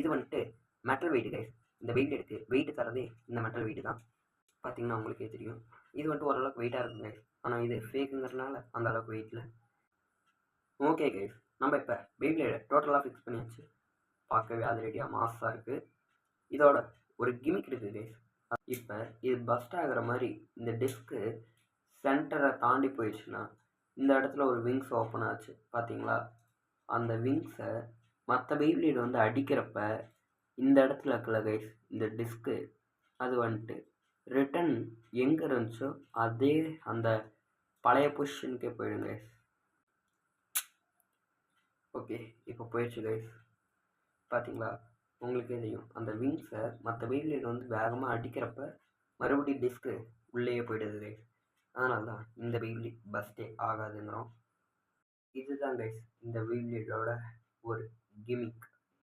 இது வந்துட்டு metal wait guys. இந்த வெயிட் தரதே இந்த மெட்டல் வெயிட் தான். பார்த்தீங்கன்னா உங்களுக்கே தெரியும். இது வந்துட்டு ஓரளவுக்கு வெயிட்டாக இருக்கும் கைஸ். ஆனால் இது ஃபேக்குங்கிறதுனால அந்த அளவுக்கு வெயிட்டில். ஓகே கைஸ், நம்ம இப்போ பெய்ப்ளேடை டோட்டலாக ஃபிக்ஸ் பண்ணியாச்சு. பார்க்கவே அது ரெடியாக மாஸாக இருக்குது. இதோட ஒரு கிமிக் இருக்குது கைஸ். இப்போ இது பஸ்ட் ஆகிற மாதிரி இந்த டிஸ்க்கு சென்டரை தாண்டி போயிடுச்சுன்னா இந்த இடத்துல ஒரு விங்ஸ் ஓப்பன் ஆச்சு பார்த்தீங்களா? அந்த விங்ஸை மற்ற பெய்ப்ளேடு வந்து அடிக்கிறப்ப இந்த இடத்துல இருக்குல்ல கைஸ், இந்த டிஸ்க்கு அது வந்துட்டு ரிட்டன் எங்கே இருந்துச்சோ அதே அந்த பழைய பொசிஷனுக்கே போயிடும் கைஸ். ஓகே, இப்போ போயிடுச்சு கைஸ். பார்த்தீங்களா? உங்களுக்கே தெரியும் அந்த விங்ஸை மற்ற பெய்ப்ளேடு வந்து வேகமாக அடிக்கிறப்ப மறுபடியும் டிஸ்க்கு உள்ளேயே போயிடுது கைஸ். அதனால தான் இந்த பெய்ப்ளேட் பஸ்டே ஆகாதுங்கிறோம். இதுதான் கைஸ் இந்த பெய்ப்ளேடோட ஒரு கிமிக்.